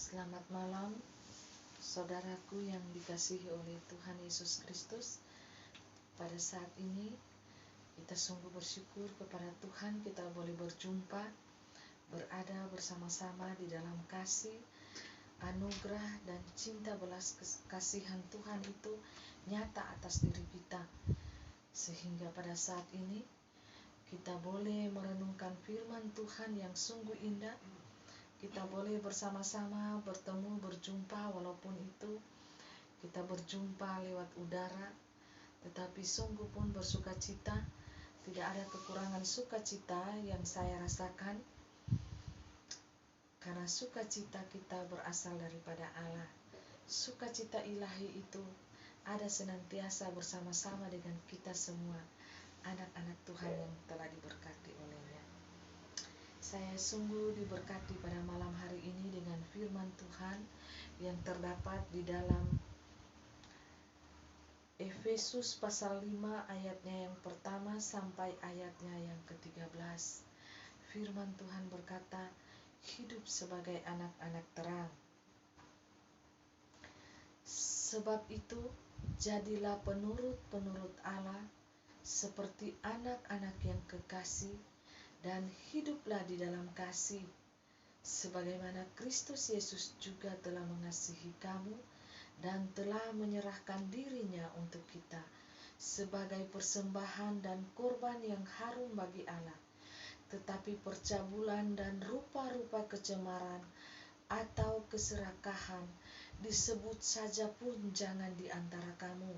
Selamat malam, saudaraku yang dikasihi oleh Tuhan Yesus Kristus. Pada saat ini, kita sungguh bersyukur kepada Tuhan kita boleh berjumpa, berada bersama-sama di dalam kasih, anugerah, dan cinta belas kasihan Tuhan itu nyata atas diri kita. Sehingga pada saat ini, kita boleh merenungkan firman Tuhan yang sungguh indah. Kita boleh bersama-sama bertemu, berjumpa, walaupun itu kita berjumpa lewat udara, tetapi sungguh pun bersuka cita. Tidak ada kekurangan sukacita yang saya rasakan, karena sukacita kita berasal daripada Allah. Sukacita ilahi itu ada senantiasa bersama-sama dengan kita semua, anak-anak Tuhan yang telah diberkati olehnya. Saya sungguh diberkati pada malam hari ini dengan firman Tuhan yang terdapat di dalam Efesus pasal 5 ayatnya yang pertama sampai ayatnya yang ke-13. Firman Tuhan berkata, hidup sebagai anak-anak terang. Sebab itu, jadilah penurut-penurut Allah seperti anak-anak yang kekasih, dan hiduplah di dalam kasih, sebagaimana Kristus Yesus juga telah mengasihi kamu dan telah menyerahkan dirinya untuk kita sebagai persembahan dan korban yang harum bagi Allah. Tetapi percabulan dan rupa-rupa kecemaran atau keserakahan disebut saja pun jangan di antara kamu,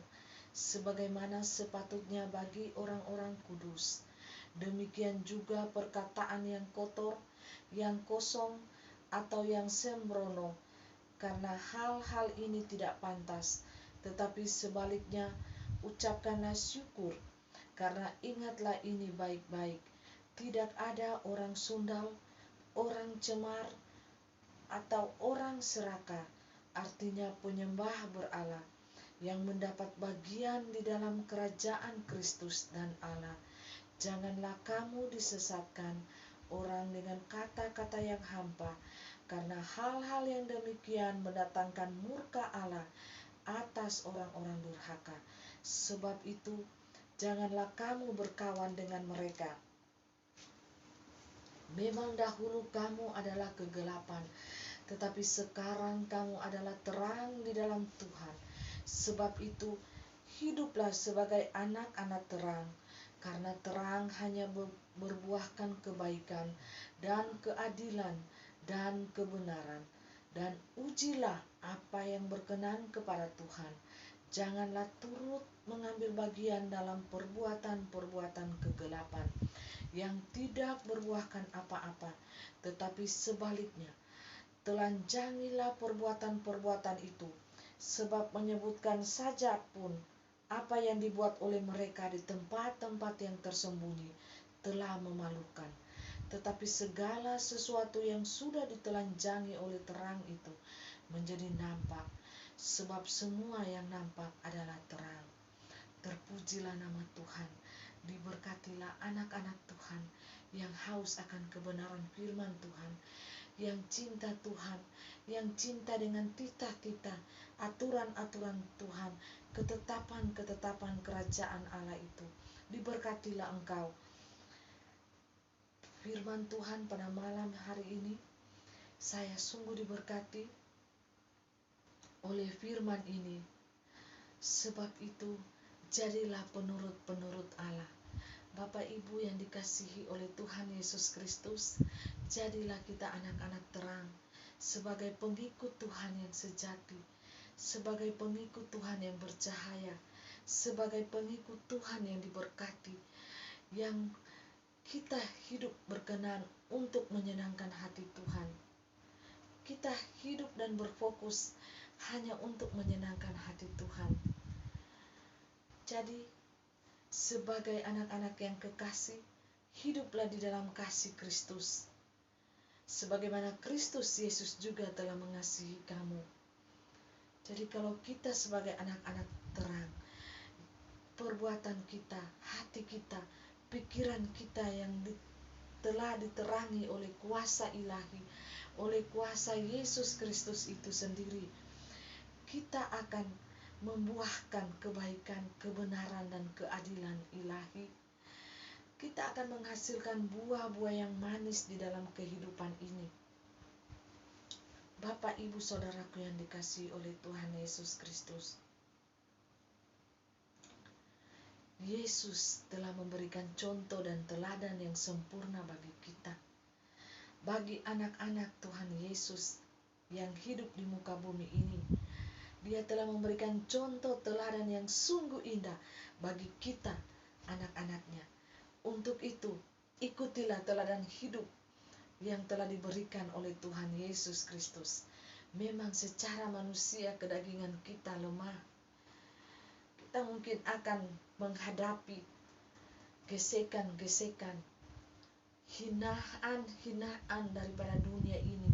sebagaimana sepatutnya bagi orang-orang kudus. Demikian juga perkataan yang kotor, yang kosong, atau yang sembrono, karena hal-hal ini tidak pantas. Tetapi sebaliknya, ucapkanlah syukur, karena ingatlah ini baik-baik. Tidak ada orang sundal, orang cemar, atau orang serakah, artinya penyembah berhala, yang mendapat bagian di dalam kerajaan Kristus dan Allah. Janganlah kamu disesatkan orang dengan kata-kata yang hampa, karena hal-hal yang demikian mendatangkan murka Allah atas orang-orang durhaka. Sebab itu, janganlah kamu berkawan dengan mereka. Memang dahulu kamu adalah kegelapan, tetapi sekarang kamu adalah terang di dalam Tuhan. Sebab itu, hiduplah sebagai anak-anak terang, karena terang hanya berbuahkan kebaikan dan keadilan dan kebenaran. Dan ujilah apa yang berkenan kepada Tuhan. Janganlah turut mengambil bagian dalam perbuatan-perbuatan kegelapan yang tidak berbuahkan apa-apa, tetapi sebaliknya, telanjangilah perbuatan-perbuatan itu, sebab menyebutkan saja pun apa yang dibuat oleh mereka di tempat-tempat yang tersembunyi telah memalukan. Tetapi segala sesuatu yang sudah ditelanjangi oleh terang itu menjadi nampak, sebab semua yang nampak adalah terang. Terpujilah nama Tuhan. Diberkatilah anak-anak Tuhan yang haus akan kebenaran firman Tuhan, yang cinta Tuhan, yang cinta dengan titah-titah, aturan-aturan Tuhan, ketetapan-ketetapan kerajaan Allah itu. Diberkatilah engkau. Firman Tuhan pada malam hari ini, saya sungguh diberkati oleh firman ini. Sebab itu, jadilah penurut-penurut Allah. Bapak Ibu yang dikasihi oleh Tuhan Yesus Kristus, jadilah kita anak-anak terang, sebagai pengikut Tuhan yang sejati, sebagai pengikut Tuhan yang bercahaya, sebagai pengikut Tuhan yang diberkati, yang kita hidup berkenan untuk menyenangkan hati Tuhan. Kita hidup dan berfokus hanya untuk menyenangkan hati Tuhan. Jadi, sebagai anak-anak yang kekasih, hiduplah di dalam kasih Kristus, sebagaimana Kristus Yesus juga telah mengasihi kamu. Jadi kalau kita sebagai anak-anak terang, perbuatan kita, hati kita, pikiran kita yang telah diterangi oleh kuasa ilahi, oleh kuasa Yesus Kristus itu sendiri, kita akan membuahkan kebaikan, kebenaran, dan keadilan ilahi. Kita akan menghasilkan buah-buah yang manis di dalam kehidupan ini. Bapak, Ibu, Saudaraku yang dikasihi oleh Tuhan Yesus Kristus, Yesus telah memberikan contoh dan teladan yang sempurna bagi kita, bagi anak-anak Tuhan Yesus yang hidup di muka bumi ini. Dia telah memberikan contoh teladan yang sungguh indah bagi kita, anak-anaknya. Untuk itu, ikutilah teladan hidup yang telah diberikan oleh Tuhan Yesus Kristus. Memang secara manusia kedagingan kita lemah. Kita mungkin akan menghadapi gesekan-gesekan, hinaan-hinaan daripada dunia ini.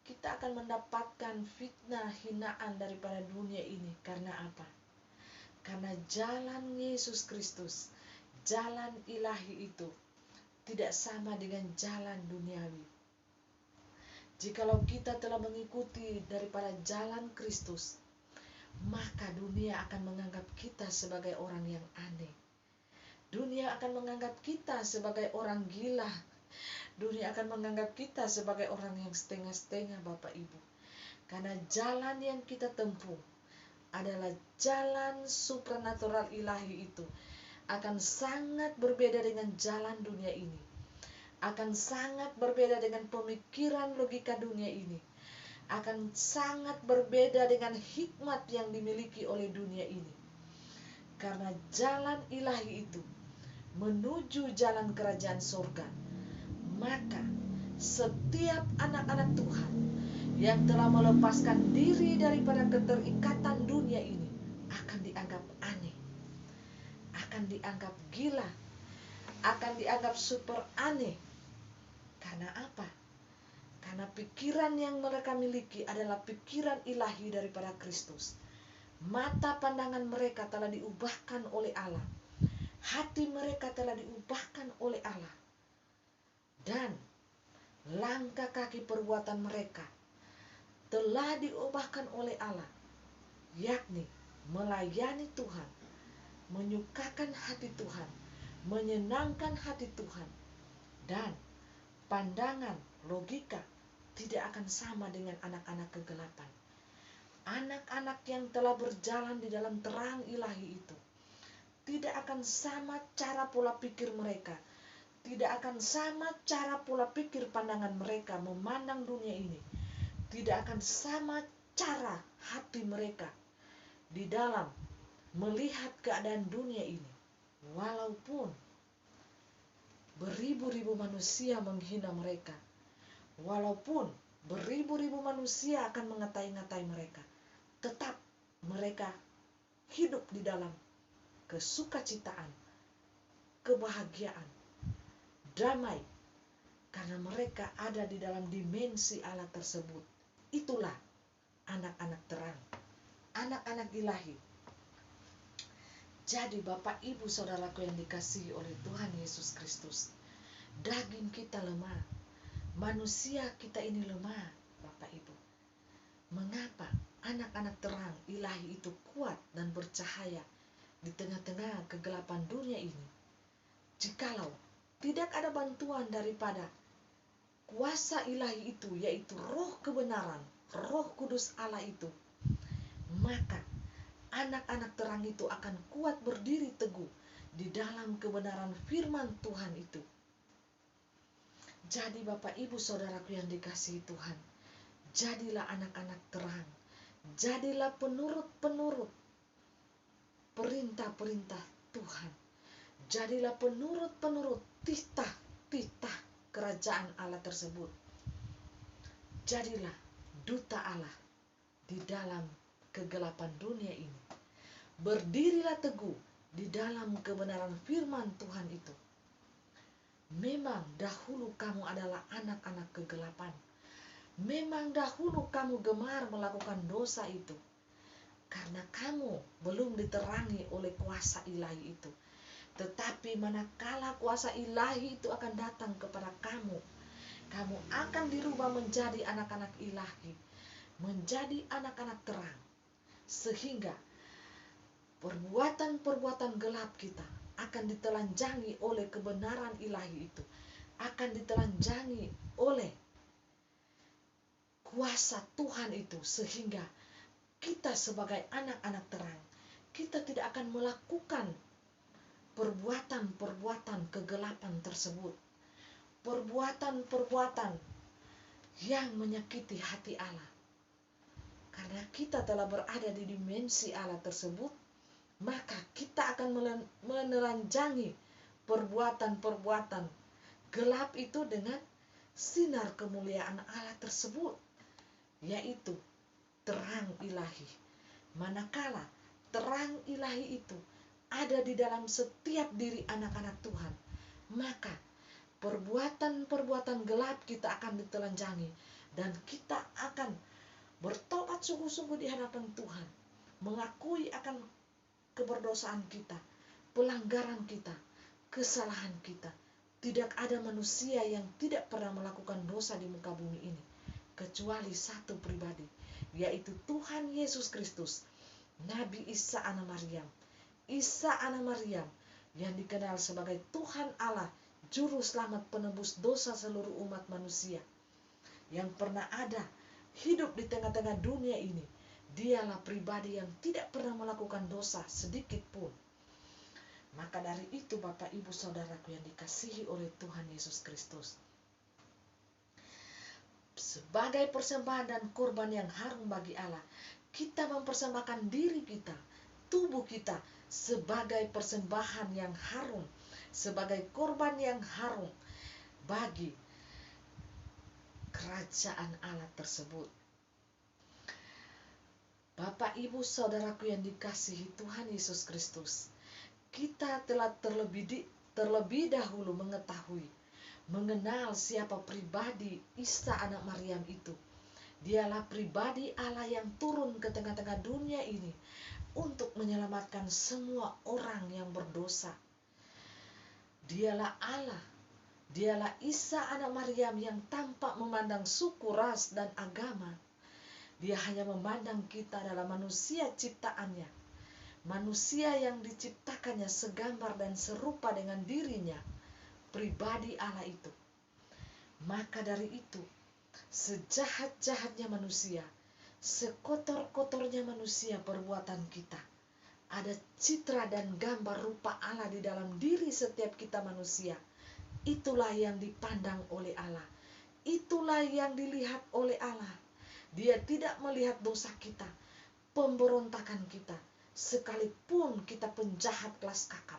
Kita akan mendapatkan fitnah, hinaan daripada dunia ini. Karena apa? Karena jalan Yesus Kristus, jalan ilahi itu tidak sama dengan jalan duniawi. Jikalau kita telah mengikuti daripada jalan Kristus, maka dunia akan menganggap kita sebagai orang yang aneh. Dunia akan menganggap kita sebagai orang gila. Dunia akan menganggap kita sebagai orang yang setengah-setengah, Bapak Ibu. Karena jalan yang kita tempuh adalah jalan supranatural ilahi itu. Akan sangat berbeda dengan jalan dunia ini. Akan sangat berbeda dengan pemikiran logika dunia ini. Akan sangat berbeda dengan hikmat yang dimiliki oleh dunia ini. Karena jalan ilahi itu menuju jalan kerajaan surga. Maka setiap anak-anak Tuhan yang telah melepaskan diri daripada keterikatan dunia ini akan dianggap aneh, akan dianggap gila, akan dianggap super aneh. Karena apa? Karena pikiran yang mereka miliki adalah pikiran ilahi daripada Kristus. Mata pandangan mereka telah diubahkan oleh Allah. Hati mereka telah diubahkan oleh Allah. Dan langkah kaki perbuatan mereka telah diubahkan oleh Allah, yakni melayani Tuhan, menyukakan hati Tuhan, menyenangkan hati Tuhan, dan pandangan logika tidak akan sama dengan anak-anak kegelapan. Anak-anak yang telah berjalan di dalam terang ilahi itu tidak akan sama cara pola pikir mereka. Tidak akan sama cara pola pikir pandangan mereka memandang dunia ini. Tidak akan sama cara hati mereka di dalam melihat keadaan dunia ini. Walaupun beribu-ribu manusia menghina mereka, walaupun beribu-ribu manusia akan mengatai-ngatai mereka, tetap mereka hidup di dalam kesukacitaan, kebahagiaan, damai, karena mereka ada di dalam dimensi Allah tersebut. Itulah anak-anak terang, anak-anak ilahi. Jadi Bapak, Ibu, Saudaraku yang dikasihi oleh Tuhan Yesus Kristus, daging kita lemah, manusia kita ini lemah, Bapak Ibu. Mengapa anak-anak terang ilahi itu kuat dan bercahaya di tengah-tengah kegelapan dunia ini? Jikalau tidak ada bantuan daripada kuasa ilahi itu, yaitu roh kebenaran, roh kudus Allah itu, maka anak-anak terang itu akan kuat berdiri teguh di dalam kebenaran firman Tuhan itu. Jadi Bapak, Ibu, Saudaraku yang dikasihi Tuhan, jadilah anak-anak terang, jadilah penurut-penurut perintah-perintah Tuhan, jadilah penurut-penurut titah-titah kerajaan Allah tersebut. Jadilah duta Allah di dalam kegelapan dunia ini. Berdirilah teguh di dalam kebenaran firman Tuhan itu. Memang dahulu kamu adalah anak-anak kegelapan. Memang dahulu kamu gemar melakukan dosa itu. Karena kamu belum diterangi oleh kuasa ilahi itu. Tetapi manakala kuasa ilahi itu akan datang kepada kamu, kamu akan dirubah menjadi anak-anak ilahi, menjadi anak-anak terang. Sehingga perbuatan-perbuatan gelap kita akan ditelanjangi oleh kebenaran ilahi itu, akan ditelanjangi oleh kuasa Tuhan itu, sehingga kita sebagai anak-anak terang, kita tidak akan melakukan perbuatan-perbuatan kegelapan tersebut, perbuatan-perbuatan yang menyakiti hati Allah. Karena kita telah berada di dimensi Allah tersebut, maka kita akan menelanjangi perbuatan-perbuatan gelap itu dengan sinar kemuliaan Allah tersebut, yaitu terang ilahi. Manakala terang ilahi itu ada di dalam setiap diri anak-anak Tuhan, maka perbuatan-perbuatan gelap kita akan ditelanjangi, dan kita akan bertobat sungguh-sungguh di hadapan Tuhan, mengakui akan keberdosaan kita, pelanggaran kita, kesalahan kita. Tidak ada manusia yang tidak pernah melakukan dosa di muka bumi ini, kecuali satu pribadi, yaitu Tuhan Yesus Kristus, Nabi Isa anak Maryam. Isa anak Maryam yang dikenal sebagai Tuhan Allah, Juru Selamat penebus dosa seluruh umat manusia yang pernah ada hidup di tengah-tengah dunia ini. Dialah pribadi yang tidak pernah melakukan dosa sedikit pun. Maka dari itu Bapak Ibu Saudaraku yang dikasihi oleh Tuhan Yesus Kristus, sebagai persembahan dan korban yang harum bagi Allah, kita mempersembahkan diri kita, tubuh kita, sebagai persembahan yang harum, sebagai korban yang harum bagi kerajaan Allah tersebut. Bapak Ibu Saudaraku yang dikasihi Tuhan Yesus Kristus, kita telah terlebih dahulu mengenal siapa pribadi Isa anak Maryam itu. Dialah pribadi Allah yang turun ke tengah-tengah dunia ini untuk menyelamatkan semua orang yang berdosa. Dialah Allah, dialah Isa anak Maryam yang tanpa memandang suku, ras, dan agama. Dia hanya memandang kita adalah manusia ciptaannya, manusia yang diciptakannya segambar dan serupa dengan dirinya, pribadi Allah itu. Maka dari itu, sejahat-jahatnya manusia, sekotor-kotornya manusia perbuatan kita, ada citra dan gambar rupa Allah di dalam diri setiap kita manusia. Itulah yang dipandang oleh Allah, itulah yang dilihat oleh Allah. Dia tidak melihat dosa kita, pemberontakan kita, sekalipun kita penjahat kelas kakap.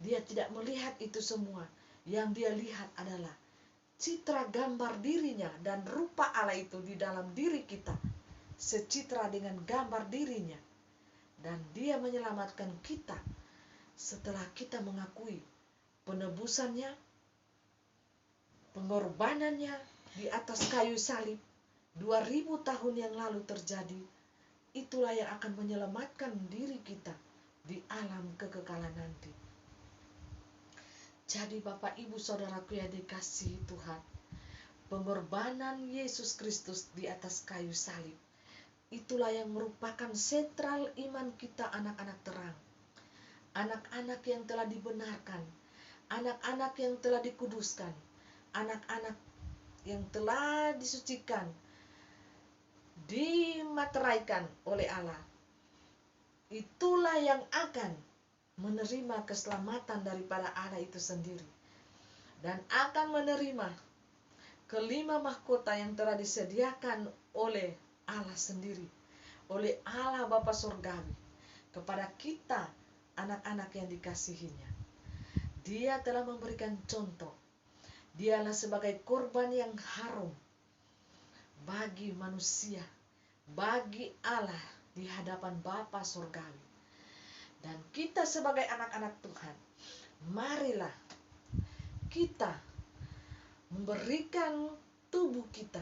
Dia tidak melihat itu semua. Yang dia lihat adalah citra gambar dirinya dan rupa Allah itu di dalam diri kita, secitra dengan gambar dirinya. Dan dia menyelamatkan kita setelah kita mengakui penebusannya, pengorbanannya di atas kayu salib 2000 tahun yang lalu terjadi. Itulah yang akan menyelamatkan diri kita di alam kekekalan nanti. Jadi Bapak Ibu Saudaraku yang dikasihi Tuhan, pengorbanan Yesus Kristus di atas kayu salib, itulah yang merupakan sentral iman kita anak-anak terang. Anak-anak yang telah dibenarkan, anak-anak yang telah dikuduskan, anak-anak yang telah disucikan, dimateraikan oleh Allah. Itulah yang akan menerima keselamatan daripada Allah itu sendiri, dan akan menerima kelima mahkota yang telah disediakan oleh Allah sendiri, oleh Allah Bapa Surgawi kepada kita anak-anak yang dikasihinya. Dia telah memberikan contoh. Dialah sebagai korban yang harum bagi manusia, bagi Allah di hadapan Bapa Surgawi. Dan kita sebagai anak-anak Tuhan, marilah kita memberikan tubuh kita,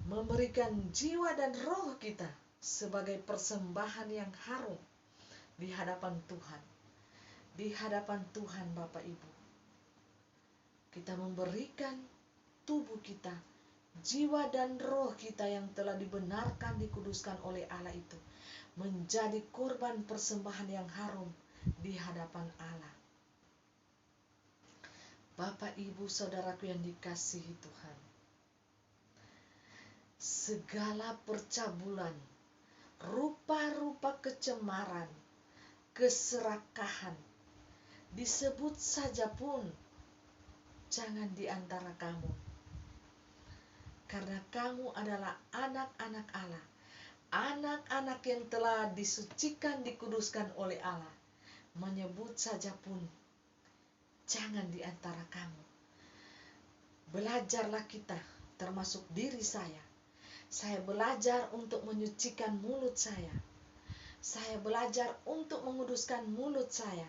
memberikan jiwa dan roh kita sebagai persembahan yang harum di hadapan Tuhan. di hadapan Tuhan Bapak Ibu. Kita memberikan tubuh kita, jiwa dan roh kita yang telah dibenarkan, dikuduskan oleh Allah itu menjadi korban persembahan yang harum di hadapan Allah. Bapak, Ibu, Saudaraku yang dikasihi Tuhan, segala percabulan, rupa-rupa kecemaran, keserakahan, disebut saja pun jangan di antara kamu. Karena kamu adalah anak-anak Allah, anak-anak yang telah disucikan, dikuduskan oleh Allah. Menyebut saja pun jangan di antara kamu. Belajarlah kita, termasuk diri saya. Saya belajar untuk menyucikan mulut saya. Saya belajar untuk menguduskan mulut saya,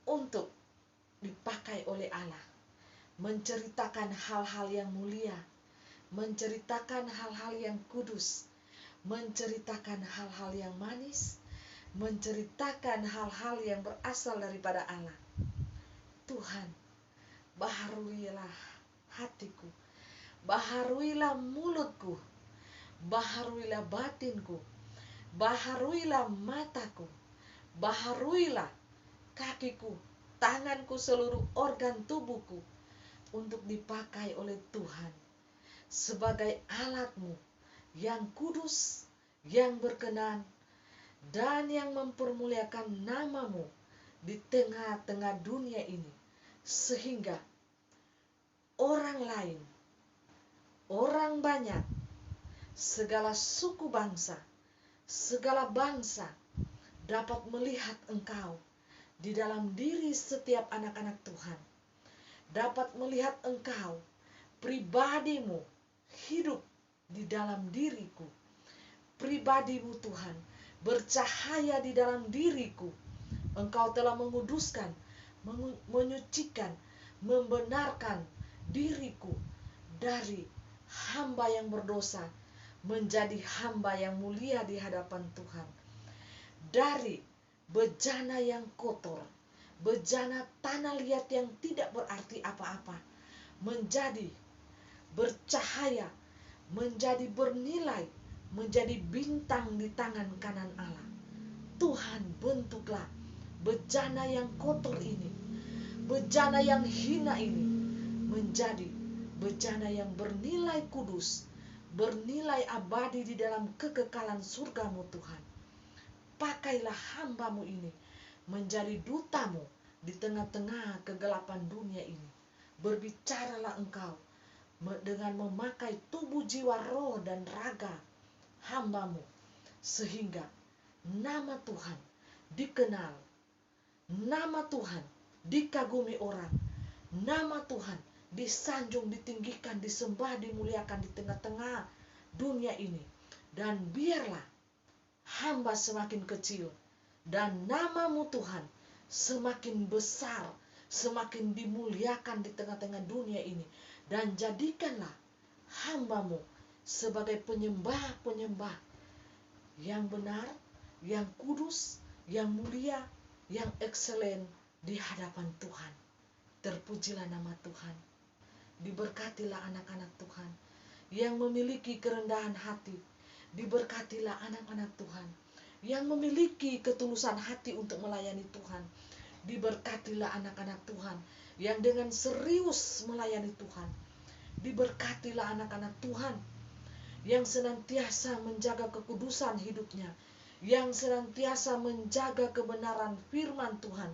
untuk dipakai oleh Allah, menceritakan hal-hal yang mulia, menceritakan hal-hal yang kudus, menceritakan hal-hal yang manis, menceritakan hal-hal yang berasal daripada Allah. Tuhan, baharuilah hatiku, baharuilah mulutku, baharuilah batinku, baharuilah mataku, baharuilah kakiku, tanganku, seluruh organ tubuhku, untuk dipakai oleh Tuhan sebagai alat-Mu yang kudus, yang berkenan, dan yang mempermuliakan nama-Mu di tengah-tengah dunia ini, sehingga orang lain, orang banyak, segala suku bangsa, segala bangsa dapat melihat Engkau di dalam diri setiap anak-anak Tuhan, dapat melihat Engkau, pribadi-Mu hidup di dalam diriku, pribadi-Mu Tuhan bercahaya di dalam diriku. Engkau telah menguduskan, menyucikan, membenarkan diriku dari hamba yang berdosa menjadi hamba yang mulia di hadapan Tuhan, dari bejana yang kotor, bejana tanah liat yang tidak berarti apa-apa, menjadi bercahaya, menjadi bernilai, menjadi bintang di tangan kanan Allah. Tuhan, bentuklah bejana yang kotor ini, bejana yang hina ini, menjadi bejana yang bernilai kudus, bernilai abadi di dalam kekekalan surga-Mu Tuhan. Pakailah hamba-Mu ini menjadi duta-Mu di tengah-tengah kegelapan dunia ini. Berbicaralah Engkau dengan memakai tubuh, jiwa, roh, dan raga hamba-Mu, sehingga nama Tuhan dikenal, nama Tuhan dikagumi orang, nama Tuhan disanjung, ditinggikan, disembah, dimuliakan di tengah-tengah dunia ini. Dan biarlah hamba semakin kecil dan nama-Mu Tuhan semakin besar, semakin dimuliakan di tengah-tengah dunia ini. Dan jadikanlah hamba-Mu sebagai penyembah-penyembah yang benar, yang kudus, yang mulia, yang ekselen di hadapan Tuhan. Terpujilah nama Tuhan. Diberkatilah anak-anak Tuhan yang memiliki kerendahan hati. Diberkatilah anak-anak Tuhan yang memiliki ketulusan hati untuk melayani Tuhan. Diberkatilah anak-anak Tuhan yang dengan serius melayani Tuhan. Diberkatilah anak-anak Tuhan yang senantiasa menjaga kekudusan hidupnya, yang senantiasa menjaga kebenaran firman Tuhan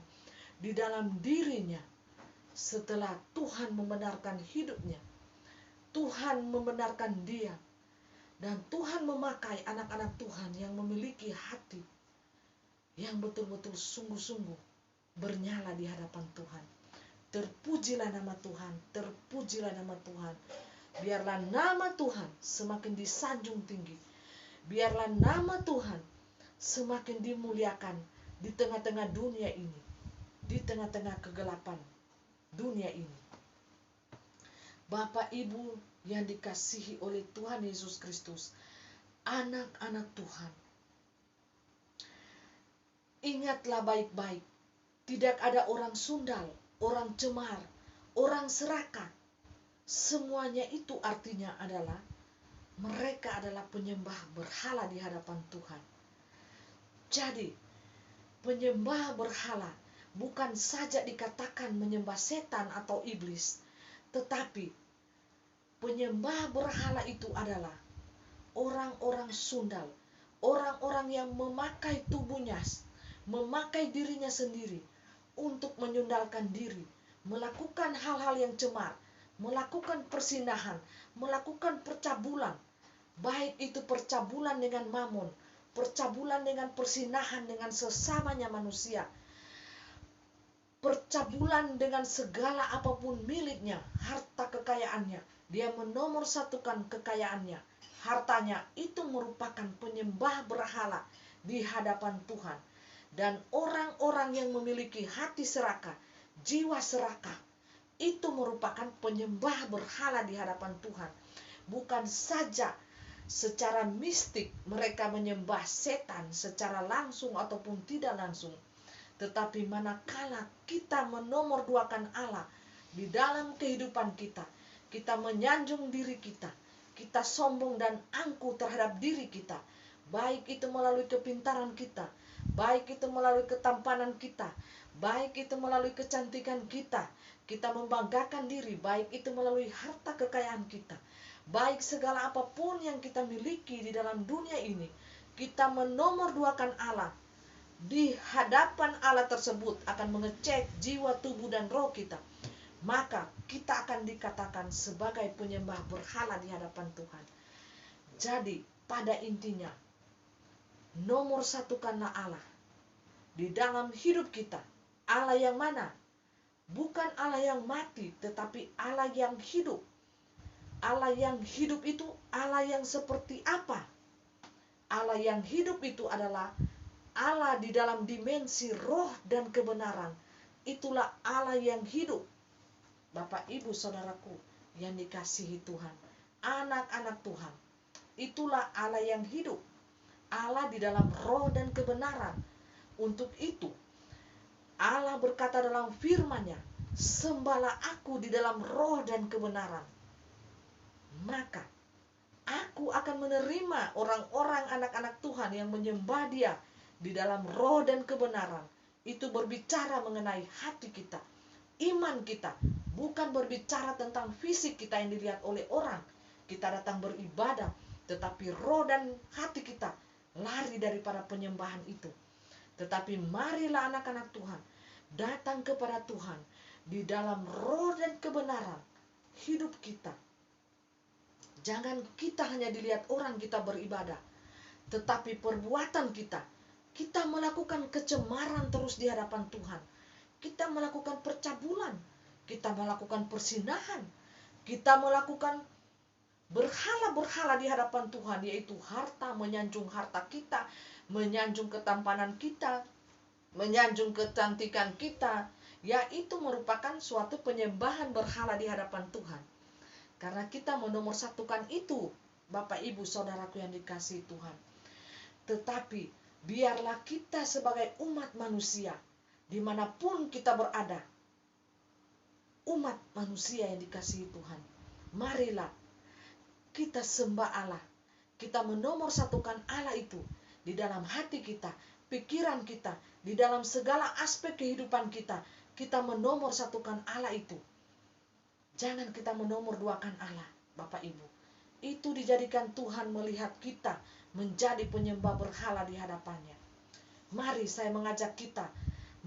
di dalam dirinya. Setelah Tuhan membenarkan hidupnya, Tuhan membenarkan dia, dan Tuhan memakai anak-anak Tuhan yang memiliki hati yang betul-betul sungguh-sungguh bernyala di hadapan Tuhan. Terpujilah nama Tuhan, terpujilah nama Tuhan. Biarlah nama Tuhan semakin disanjung tinggi. Biarlah nama Tuhan semakin dimuliakan di tengah-tengah dunia ini, di tengah-tengah kegelapan dunia ini. Bapak Ibu yang dikasihi oleh Tuhan Yesus Kristus, anak-anak Tuhan, ingatlah baik-baik Tidak ada orang sundal, orang cemar, orang serakah. Semuanya itu artinya adalah mereka adalah penyembah berhala di hadapan Tuhan. Jadi, penyembah berhala bukan saja dikatakan menyembah setan atau iblis, tetapi penyembah berhala itu adalah orang-orang sundal, orang-orang yang memakai tubuhnya, memakai dirinya sendiri untuk menyundalkan diri, melakukan hal-hal yang cemar, melakukan persinahan, melakukan percabulan, baik itu percabulan dengan mamon, percabulan dengan persinahan dengan sesamanya manusia, percabulan dengan segala apapun miliknya, harta kekayaannya. Dia menomorsatukan kekayaannya, hartanya, itu merupakan penyembah berhala di hadapan Tuhan. Dan orang-orang yang memiliki hati serakah, jiwa serakah, itu merupakan penyembah berhala di hadapan Tuhan. Bukan saja secara mistik mereka menyembah setan secara langsung ataupun tidak langsung, tetapi manakala kita menomorduakan Allah di dalam kehidupan kita, kita menyanjung diri kita, kita sombong dan angkuh terhadap diri kita, baik itu melalui kepintaran kita, baik itu melalui ketampanan kita, baik itu melalui kecantikan kita, kita membanggakan diri, baik itu melalui harta kekayaan kita, baik segala apapun yang kita miliki di dalam dunia ini, kita menomorduakan Allah. Di hadapan Allah tersebut akan mengecek jiwa, tubuh, dan roh kita. Maka kita akan dikatakan sebagai penyembah berhala di hadapan Tuhan. Jadi pada intinya, nomor satukanlah Allah di dalam hidup kita. Allah yang mana? Bukan Allah yang mati, tetapi Allah yang hidup. Allah yang hidup itu Allah yang seperti apa? Allah yang hidup itu adalah Allah di dalam dimensi roh dan kebenaran. Itulah Allah yang hidup. Bapak, Ibu, Saudaraku yang dikasihi Tuhan, anak-anak Tuhan, itulah Allah yang hidup. Allah di dalam roh dan kebenaran. Untuk itu Allah berkata dalam firman-Nya, sembahlah aku di dalam roh dan kebenaran, maka aku akan menerima orang-orang anak-anak Tuhan yang menyembah Dia di dalam roh dan kebenaran. Itu berbicara mengenai hati kita, iman kita, bukan berbicara tentang fisik kita yang dilihat oleh orang. Kita datang beribadah, tetapi roh dan hati kita lari daripada penyembahan itu. Tetapi marilah anak-anak Tuhan datang kepada Tuhan di dalam roh dan kebenaran hidup kita. Jangan kita hanya dilihat orang kita beribadah, tetapi perbuatan kita melakukan kecemaran terus di hadapan Tuhan. Kita melakukan percabulan, kita melakukan persinahan, kita melakukan berhala-berhala di hadapan Tuhan, yaitu harta, menyanjung harta kita, menyanjung ketampanan kita, menyanjung kecantikan kita, yaitu merupakan suatu penyembahan berhala di hadapan Tuhan. Karena kita menomorsatukan itu, Bapak, Ibu, Saudaraku yang dikasihi Tuhan. Tetapi biarlah kita sebagai umat manusia, dimanapun kita berada, umat manusia yang dikasihi Tuhan, marilah kita sembah Allah. Kita menomorsatukan Allah itu di dalam hati kita, pikiran kita, di dalam segala aspek kehidupan kita. Kita menomorsatukan Allah itu. Jangan kita menomorduakan Allah, Bapak Ibu. Itu dijadikan Tuhan melihat kita menjadi penyembah berhala di hadapannya. Mari saya mengajak kita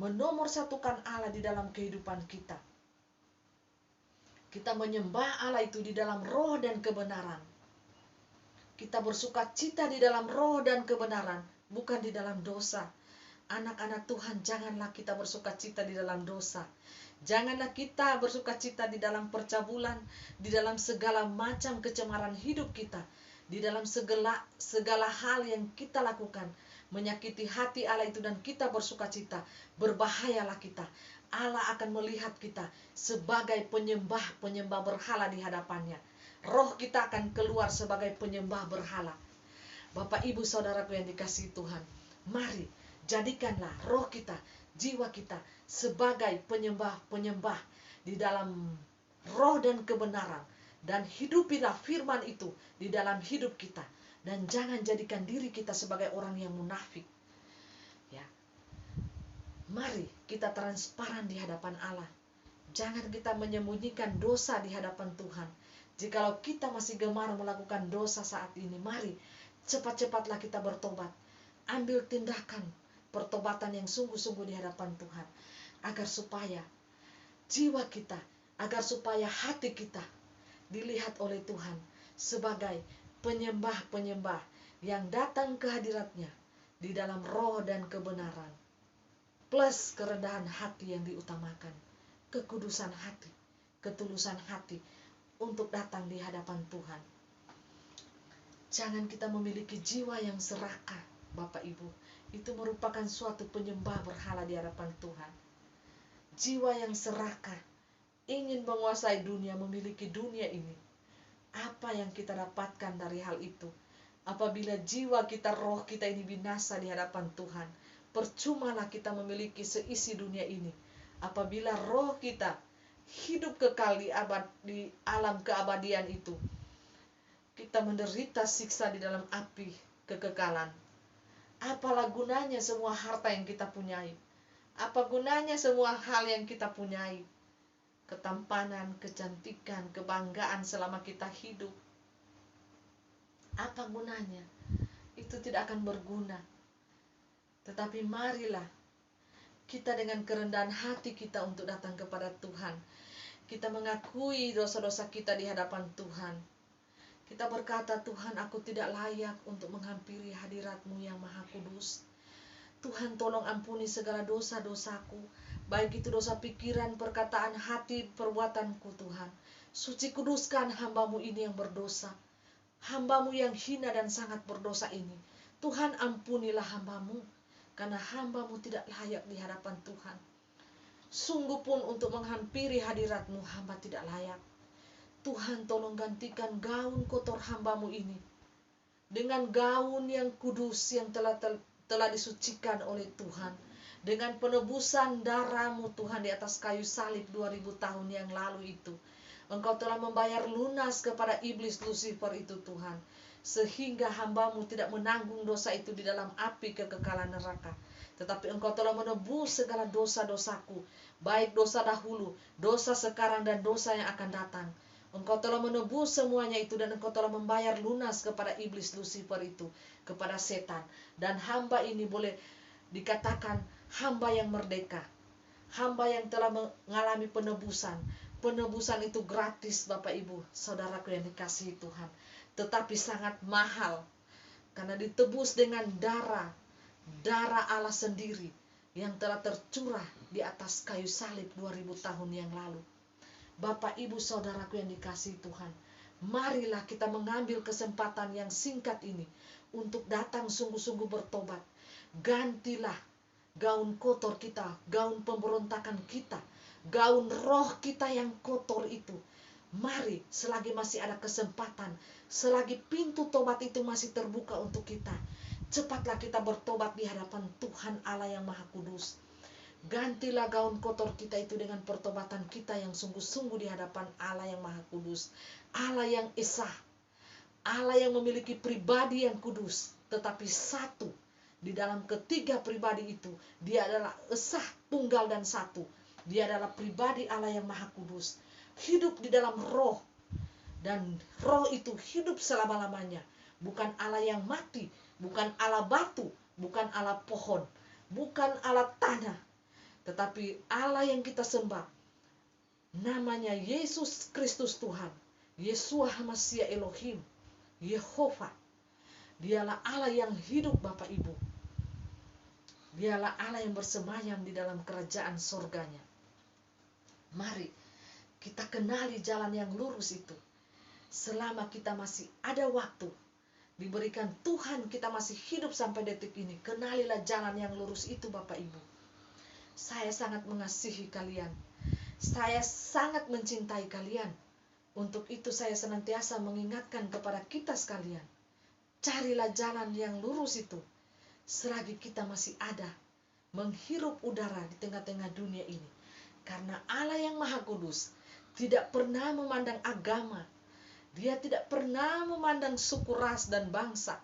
menomorsatukan Allah di dalam kehidupan kita. Kita menyembah Allah itu di dalam roh dan kebenaran. Kita bersuka cita di dalam roh dan kebenaran, bukan di dalam dosa. Anak-anak Tuhan, janganlah kita bersuka cita di dalam dosa. Janganlah kita bersuka cita di dalam percabulan, di dalam segala macam kecemaran hidup kita, di dalam segala hal yang kita lakukan, menyakiti hati Allah itu, dan kita bersuka cita. Berbahayalah kita. Allah akan melihat kita sebagai penyembah berhala di hadapannya. Roh kita akan keluar sebagai penyembah berhala. Bapak, Ibu, Saudaraku yang dikasihi Tuhan, mari jadikanlah roh kita jiwa kita sebagai penyembah-penyembah di dalam roh dan kebenaran, dan hidupilah firman itu di dalam hidup kita, dan jangan jadikan diri kita sebagai orang yang munafik. Ya, mari kita transparan di hadapan Allah. Jangan kita menyembunyikan dosa di hadapan Tuhan. Jikalau kita masih gemar melakukan dosa saat ini, mari cepat-cepatlah kita bertobat. Ambil tindakan pertobatan yang sungguh-sungguh di hadapan Tuhan, agar supaya jiwa kita, agar supaya hati kita dilihat oleh Tuhan sebagai penyembah-penyembah yang datang ke hadiratnya di dalam roh dan kebenaran, plus kerendahan hati yang diutamakan, kekudusan hati, ketulusan hati untuk datang di hadapan Tuhan. Jangan kita memiliki jiwa yang serakah, Bapak Ibu. Itu merupakan suatu penyembah berhala di hadapan Tuhan. Jiwa yang serakah, ingin menguasai dunia, memiliki dunia ini. Apa yang kita dapatkan dari hal itu? Apabila jiwa kita, roh kita ini binasa di hadapan Tuhan, percumalah kita memiliki seisi dunia ini. Apabila roh kita hidup kekal di alam keabadian itu, kita menderita siksa di dalam api kekekalan. Apalah gunanya semua harta yang kita punyai? Apa gunanya semua hal yang kita punyai? Ketampanan, kecantikan, kebanggaan selama kita hidup. Apa gunanya? Itu tidak akan berguna. Tetapi marilah kita dengan kerendahan hati kita untuk datang kepada Tuhan. Kita mengakui dosa-dosa kita di hadapan Tuhan. Kita berkata, Tuhan, aku tidak layak untuk menghampiri hadirat-Mu yang Maha Kudus. Tuhan, tolong ampuni segala dosa-dosaku, baik itu dosa pikiran, perkataan, hati, perbuatanku, Tuhan. Suci kuduskan hamba-Mu ini yang berdosa, hamba-Mu yang hina dan sangat berdosa ini. Tuhan, ampunilah hamba-Mu, karena hamba-Mu tidak layak di hadapan Tuhan. Sungguh pun untuk menghampiri hadirat-Mu, hamba tidak layak. Tuhan, tolong gantikan gaun kotor hamba-Mu ini dengan gaun yang kudus yang telah disucikan oleh Tuhan, dengan penebusan darah-Mu Tuhan di atas kayu salib 2000 tahun yang lalu itu. Engkau telah membayar lunas kepada iblis Lucifer itu, Tuhan, sehingga hamba-Mu tidak menanggung dosa itu di dalam api kekekalan neraka. Tetapi Engkau telah menebus segala dosa-dosaku, baik dosa dahulu, dosa sekarang, dan dosa yang akan datang. Engkau telah menebus semuanya itu, dan Engkau telah membayar lunas kepada iblis Lucifer itu, kepada setan. Dan hamba ini boleh dikatakan hamba yang merdeka, hamba yang telah mengalami penebusan. Penebusan itu gratis, Bapak Ibu, saudaraku yang dikasihi Tuhan, tetapi sangat mahal, karena ditebus dengan darah Allah sendiri yang telah tercurah di atas kayu salib 2000 tahun yang lalu. Bapak, Ibu, saudaraku yang dikasihi Tuhan, marilah kita mengambil kesempatan yang singkat ini untuk datang sungguh-sungguh bertobat. Gantilah gaun kotor kita, gaun pemberontakan kita, gaun roh kita yang kotor itu. Mari, selagi masih ada kesempatan, selagi pintu tobat itu masih terbuka untuk kita, cepatlah kita bertobat di hadapan Tuhan Allah yang Maha Kudus. Gantilah gaun kotor kita itu dengan pertobatan kita yang sungguh-sungguh di hadapan Allah yang Maha Kudus, Allah yang esa, Allah yang memiliki pribadi yang kudus, tetapi satu di dalam ketiga pribadi itu. Dia adalah esa, tunggal, dan satu. Dia adalah pribadi Allah yang Maha Kudus, hidup di dalam roh, dan roh itu hidup selama-lamanya. Bukan Allah yang mati, bukan Allah batu, bukan Allah pohon, bukan Allah tanah, tetapi Allah yang kita sembah, namanya Yesus Kristus Tuhan, Yeshua HaMashiach Elohim, Yehova. Dialah Allah yang hidup, Bapak Ibu. Dialah Allah yang bersemayam di dalam kerajaan surganya. Mari kita kenali jalan yang lurus itu. Selama kita masih ada waktu, diberikan Tuhan, kita masih hidup sampai detik ini, kenalilah jalan yang lurus itu, Bapak Ibu. Saya sangat mengasihi kalian. Saya sangat mencintai kalian. Untuk itu saya senantiasa mengingatkan kepada kita sekalian, carilah jalan yang lurus itu selagi kita masih ada. menghirup udara di tengah-tengah dunia ini. Karena Allah yang Maha Kudus tidak pernah memandang agama. Dia tidak pernah memandang suku, ras, dan bangsa.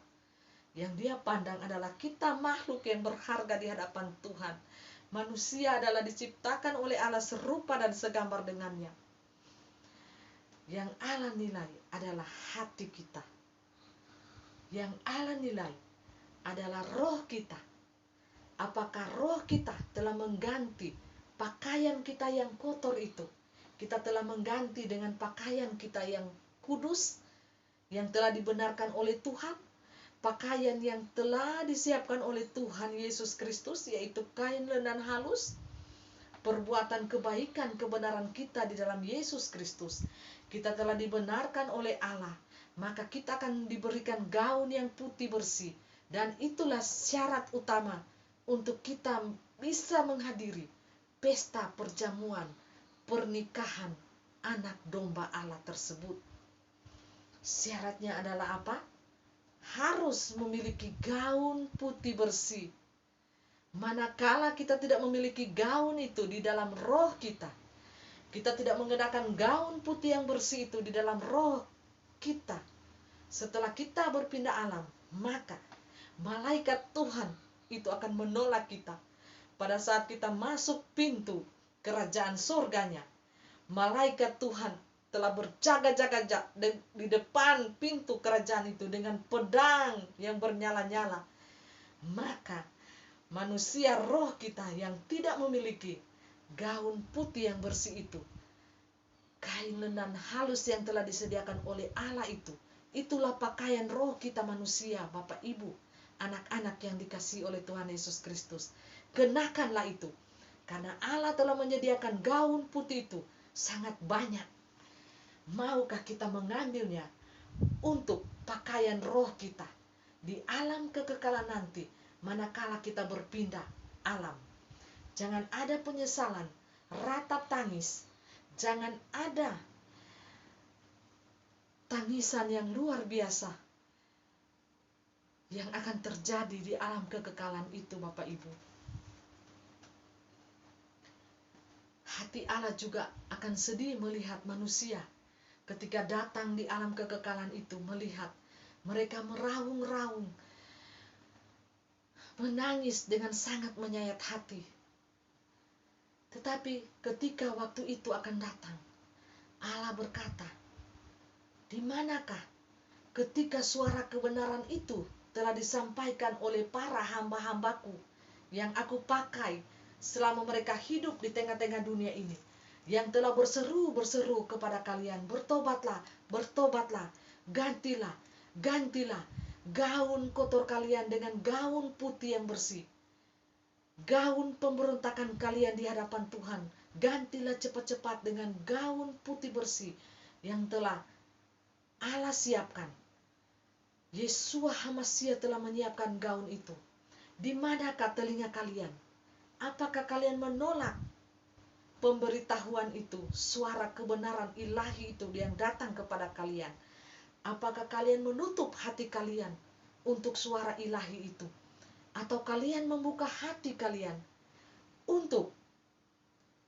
Yang Dia pandang adalah kita makhluk yang berharga di hadapan Tuhan. Manusia adalah diciptakan oleh Allah serupa dan segambar dengannya. Yang Allah nilai adalah hati kita. Yang Allah nilai adalah roh kita. Apakah roh kita telah mengganti pakaian kita yang kotor itu? Kita telah mengganti dengan pakaian kita yang kudus, yang telah dibenarkan oleh Tuhan, pakaian yang telah disiapkan oleh Tuhan Yesus Kristus, yaitu kain lenan halus, perbuatan kebaikan, kebenaran kita di dalam Yesus Kristus. Kita telah dibenarkan oleh Allah, maka kita akan diberikan gaun yang putih bersih, dan itulah syarat utama untuk kita bisa menghadiri pesta perjamuan pernikahan anak domba Allah tersebut. Syaratnya adalah apa? Harus memiliki gaun putih bersih. Manakala kita tidak memiliki gaun itu di dalam roh kita, kita tidak mengenakan gaun putih yang bersih itu di dalam roh kita, setelah kita berpindah alam, maka malaikat Tuhan itu akan menolak kita. Pada saat kita masuk pintu kerajaan surganya, malaikat Tuhan telah berjaga-jaga di depan pintu kerajaan itu dengan pedang yang bernyala-nyala. Maka manusia roh kita yang tidak memiliki gaun putih yang bersih itu, kain lenan halus yang telah disediakan oleh Allah itu, itulah pakaian roh kita manusia, Bapak Ibu, anak-anak yang dikasihi oleh Tuhan Yesus Kristus. Kenakanlah itu, karena Allah telah menyediakan gaun putih itu sangat banyak. Maukah kita mengambilnya untuk pakaian roh kita di alam kekekalan nanti, manakala kita berpindah alam? Jangan ada penyesalan, ratap tangis. Jangan ada tangisan yang luar biasa yang akan terjadi di alam kekekalan itu, Bapak Ibu. Hati Allah juga akan sedih melihat manusia ketika datang di alam kekekalan itu, melihat mereka meraung-raung, menangis dengan sangat menyayat hati. Tetapi ketika waktu itu akan datang, Allah berkata, di manakah ketika suara kebenaran itu telah disampaikan oleh para hamba-hambaku yang aku pakai selama mereka hidup di tengah-tengah dunia ini, yang telah berseru-berseru kepada kalian, bertobatlah, bertobatlah, gantilah, gantilah gaun kotor kalian dengan gaun putih yang bersih. Gaun pemberontakan kalian di hadapan Tuhan, gantilah cepat-cepat dengan gaun putih bersih yang telah Allah siapkan. Yeshua HaMashiach telah menyiapkan gaun itu. Di manakah telinga kalian? Apakah kalian menolak pemberitahuan itu, suara kebenaran ilahi itu yang datang kepada kalian? Apakah kalian menutup hati kalian untuk suara ilahi itu? Atau kalian membuka hati kalian untuk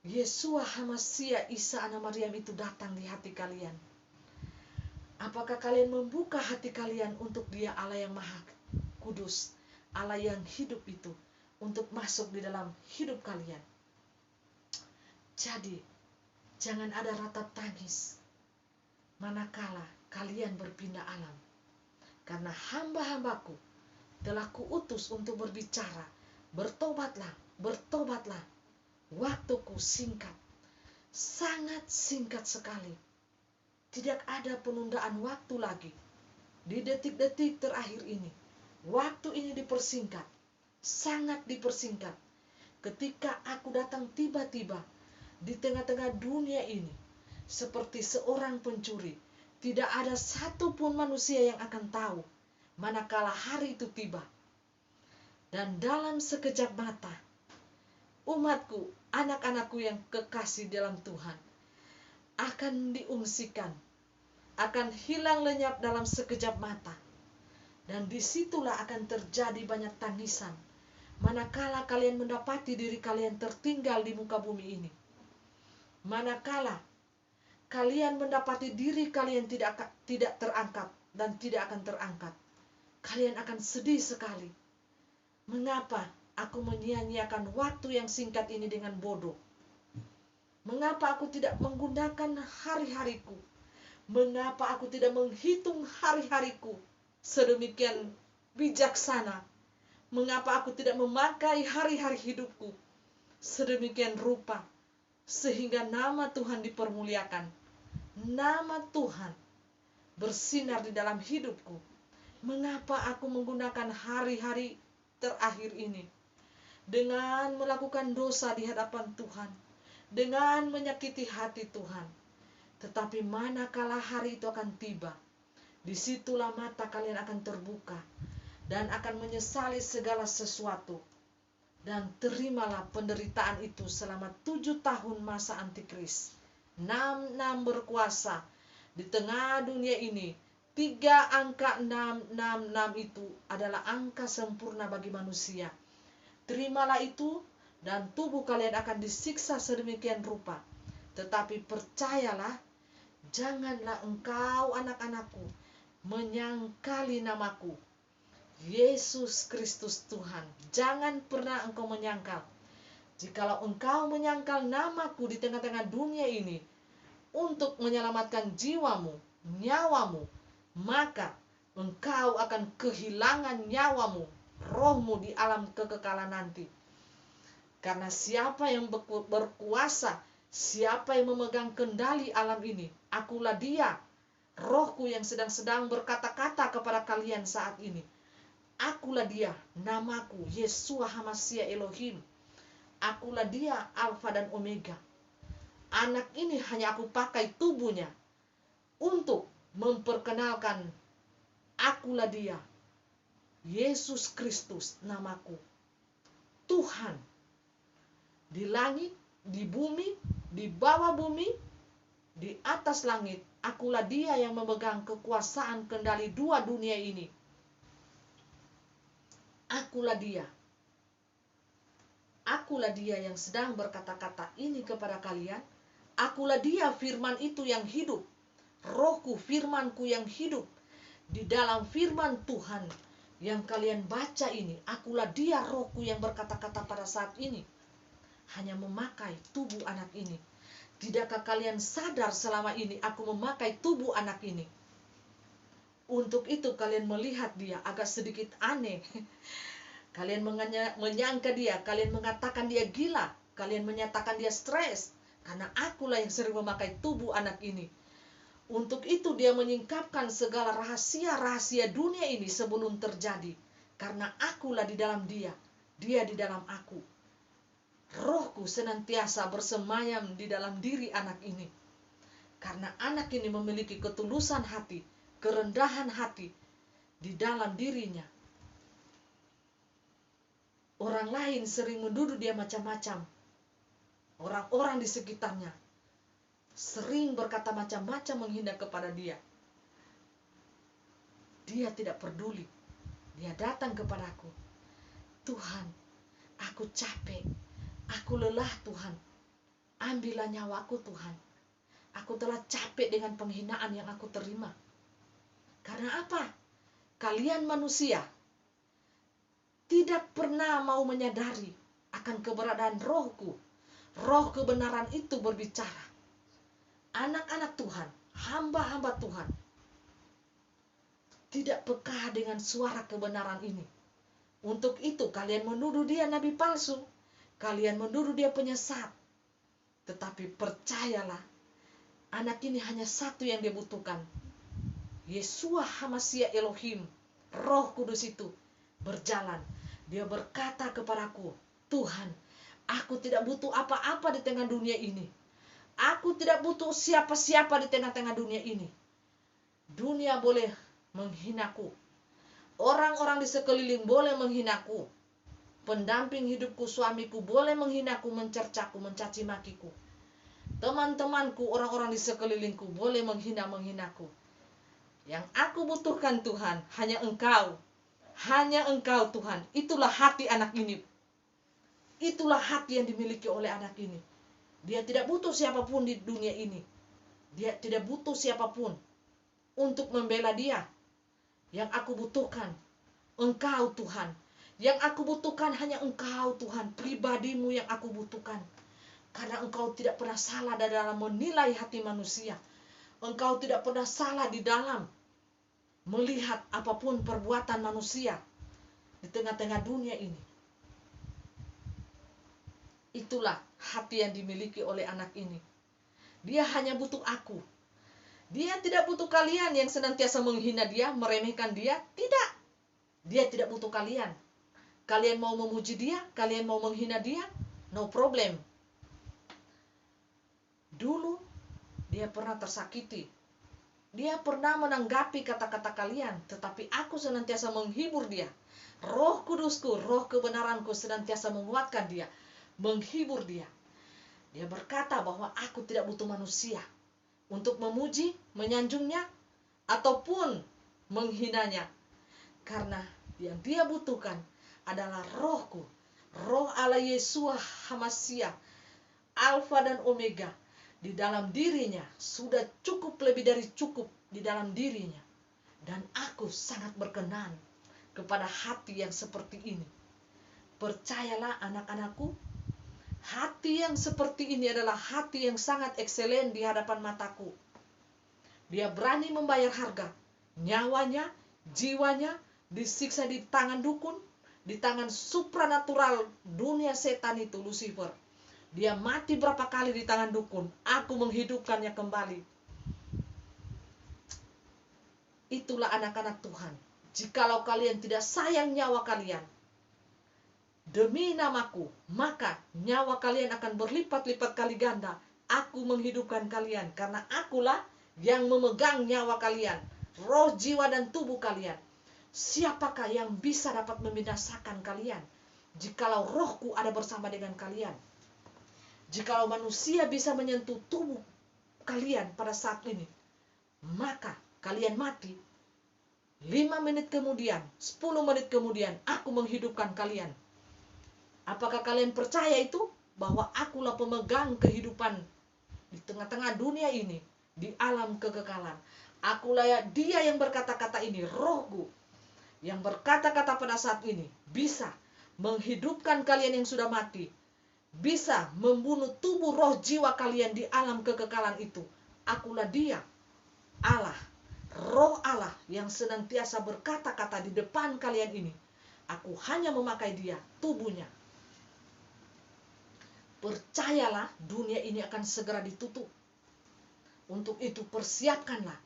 Yeshua HaMashiach Isa anak Maryam itu datang di hati kalian? Apakah kalian membuka hati kalian untuk Dia Allah yang Maha Kudus, Allah yang hidup itu, untuk masuk di dalam hidup kalian? Jadi, jangan ada ratap tangis manakala kalian berpindah alam. Karena hamba-hambaku telah kuutus untuk berbicara, bertobatlah, bertobatlah. Waktuku singkat, sangat singkat sekali. Tidak ada penundaan waktu lagi. Di detik-detik terakhir ini, waktu ini dipersingkat, sangat dipersingkat. Ketika aku datang tiba-tiba di tengah-tengah dunia ini, seperti seorang pencuri, tidak ada satupun manusia yang akan tahu manakala hari itu tiba. Dan dalam sekejap mata, umatku, anak-anakku yang kekasih dalam Tuhan, akan diungsikan, akan hilang lenyap dalam sekejap mata. Dan disitulah akan terjadi banyak tangisan, Manakala kalian mendapati diri kalian tertinggal di muka bumi ini, manakala kalian mendapati diri kalian tidak terangkat dan tidak akan terangkat, kalian akan sedih sekali. Mengapa aku menyia-nyiakan waktu yang singkat ini dengan bodoh? Mengapa aku tidak menggunakan hari-hariku? Mengapa aku tidak menghitung hari-hariku sedemikian bijaksana? Mengapa aku tidak memakai hari-hari hidupku sedemikian rupa sehingga nama Tuhan dipermuliakan, nama Tuhan bersinar di dalam hidupku? Mengapa aku menggunakan hari-hari terakhir ini dengan melakukan dosa di hadapan Tuhan, dengan menyakiti hati Tuhan? Tetapi manakala hari itu akan tiba, disitulah mata kalian akan terbuka dan akan menyesali segala sesuatu. Dan terimalah penderitaan itu selama 7 tahun masa antikris. 6 berkuasa di tengah dunia ini. 3 angka 666 itu adalah angka sempurna bagi manusia. Terimalah itu dan tubuh kalian akan disiksa sedemikian rupa. Tetapi percayalah, janganlah engkau anak-anakku menyangkali namaku, Yesus Kristus Tuhan. Jangan pernah engkau menyangkal. Jikalau engkau menyangkal namaku di tengah-tengah dunia ini untuk menyelamatkan jiwamu, nyawamu, maka engkau akan kehilangan nyawamu, rohmu di alam kekekalan nanti. Karena siapa yang berkuasa, siapa yang memegang kendali alam ini, akulah dia, rohku yang sedang berkata-kata kepada kalian saat ini. Akulah dia, namaku Yeshua HaMashiach Elohim. Akulah dia, Alfa dan Omega. Anak ini hanya aku pakai tubuhnya untuk memperkenalkan akulah dia, Yesus Kristus namaku. Tuhan di langit, di bumi, di bawah bumi, di atas langit. Akulah dia yang memegang kekuasaan kendali 2 dunia ini. Akulah dia. Akulah dia yang sedang berkata-kata ini kepada kalian. Akulah dia, firman itu yang hidup. Rohku, firmanku yang hidup. Di dalam firman Tuhan yang kalian baca ini, akulah dia, rohku yang berkata-kata pada saat ini. Hanya memakai tubuh anak ini. Tidakkah kalian sadar selama ini aku memakai tubuh anak ini? Untuk itu kalian melihat dia agak sedikit aneh. Kalian menyangka dia, kalian mengatakan dia gila, kalian menyatakan dia stres, karena akulah yang sering memakai tubuh anak ini. Untuk itu dia menyingkapkan segala rahasia-rahasia dunia ini sebelum terjadi, karena akulah di dalam dia, dia di dalam aku. Rohku senantiasa bersemayam di dalam diri anak ini, karena anak ini memiliki ketulusan hati, kerendahan hati di dalam dirinya. Orang lain sering menuduh dia macam-macam. Orang-orang di sekitarnya sering berkata macam-macam menghina kepada dia. Dia tidak peduli. Dia datang kepadaku. Tuhan, aku capek. Aku lelah Tuhan. Ambillah nyawaku Tuhan. Aku telah capek dengan penghinaan yang aku terima. Karena apa? Kalian manusia tidak pernah mau menyadari akan keberadaan rohku. Roh kebenaran itu berbicara. Anak-anak Tuhan, hamba-hamba Tuhan, tidak peka dengan suara kebenaran ini. Untuk itu kalian menuduh dia nabi palsu. Kalian menuduh dia penyesat. Tetapi percayalah, anak ini hanya satu yang dia butuhkan. Yeshua HaMashiach Elohim, Roh Kudus itu berjalan. Dia berkata kepadaku, Tuhan, aku tidak butuh apa-apa di tengah dunia ini. Aku tidak butuh siapa-siapa di tengah-tengah dunia ini. Dunia boleh menghinaku. Orang-orang di sekeliling boleh menghinaku. Pendamping hidupku, suamiku boleh menghinaku, mencercaku, mencaci makiku. Teman-temanku, orang-orang di sekelilingku boleh menghinaku. Yang aku butuhkan Tuhan, hanya Engkau. Hanya Engkau Tuhan. Itulah hati anak ini. Itulah hati yang dimiliki oleh anak ini. Dia tidak butuh siapapun di dunia ini. Dia tidak butuh siapapun untuk membela dia. Yang aku butuhkan Engkau Tuhan. Yang aku butuhkan hanya Engkau Tuhan. Pribadimu yang aku butuhkan. Karena Engkau tidak pernah salah dalam menilai hati manusia. Engkau tidak pernah salah di dalam melihat apapun perbuatan manusia di tengah-tengah dunia ini. Itulah hati yang dimiliki oleh anak ini. Dia hanya butuh aku. Dia tidak butuh kalian yang senantiasa menghina dia, meremehkan dia. Tidak. Dia tidak butuh kalian. Kalian mau memuji dia, kalian mau menghina dia, no problem. Dulu dia pernah tersakiti. Dia pernah menanggapi kata-kata kalian, tetapi aku senantiasa menghibur dia. Roh Kudusku, roh kebenaranku senantiasa menguatkan dia, menghibur dia. Dia berkata bahwa aku tidak butuh manusia untuk memuji, menyanjungnya, ataupun menghinanya. Karena yang dia butuhkan adalah rohku, roh Allah Yesua Hamasia, Alfa dan Omega. Di dalam dirinya sudah cukup, lebih dari cukup di dalam dirinya. Dan aku sangat berkenan kepada hati yang seperti ini. Percayalah anak-anakku, hati yang seperti ini adalah hati yang sangat ekselen di hadapan mataku. Dia berani membayar harga, nyawanya, jiwanya disiksa di tangan dukun, di tangan supranatural dunia setan itu, Lucifer. Dia mati berapa kali di tangan dukun, aku menghidupkannya kembali. Itulah anak-anak Tuhan. Jikalau kalian tidak sayang nyawa kalian demi namaku, maka nyawa kalian akan berlipat-lipat kali ganda. Aku menghidupkan kalian, karena akulah yang memegang nyawa kalian, roh, jiwa, dan tubuh kalian. Siapakah yang bisa dapat membinasakan kalian jikalau rohku ada bersama dengan kalian? Jikalau manusia bisa menyentuh tubuh kalian pada saat ini, maka kalian mati. 5 menit kemudian, 10 menit kemudian, aku menghidupkan kalian. Apakah kalian percaya itu? Bahwa akulah pemegang kehidupan di tengah-tengah dunia ini, di alam kekekalan. Akulah dia yang berkata-kata ini, rohku yang berkata-kata pada saat ini bisa menghidupkan kalian yang sudah mati, bisa membunuh tubuh, roh, jiwa kalian di alam kekekalan itu. Akulah dia, Allah, roh Allah yang senantiasa berkata-kata di depan kalian ini. Aku hanya memakai dia, tubuhnya. Percayalah, dunia ini akan segera ditutup. Untuk itu persiapkanlah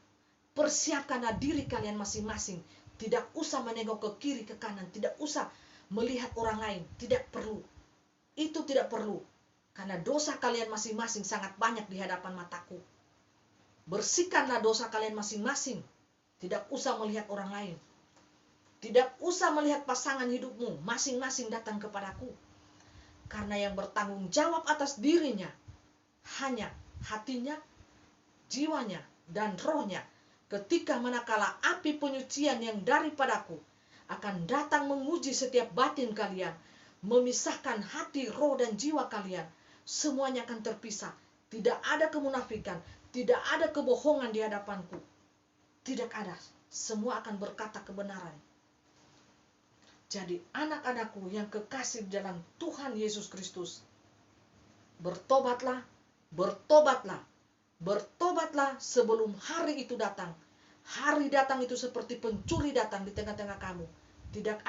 diri kalian masing-masing. Tidak usah menengok ke kiri, ke kanan, tidak usah melihat orang lain, tidak perlu. Itu tidak perlu, karena dosa kalian masing-masing sangat banyak di hadapan mataku. Bersihkanlah dosa kalian masing-masing. Tidak usah melihat orang lain. Tidak usah melihat pasangan hidupmu, masing-masing datang kepadaku. Karena yang bertanggung jawab atas dirinya hanya hatinya, jiwanya, dan rohnya. Ketika manakala api penyucian yang daripadaku akan datang menguji setiap batin kalian, memisahkan hati, roh, dan jiwa kalian, semuanya akan terpisah. Tidak ada kemunafikan, tidak ada kebohongan di hadapanku. Tidak ada. Semua akan berkata kebenaran. Jadi anak-anakku yang kekasih dalam Tuhan Yesus Kristus, bertobatlah, bertobatlah, bertobatlah sebelum hari itu datang. Hari datang itu seperti pencuri datang di tengah-tengah kamu. Tidak ada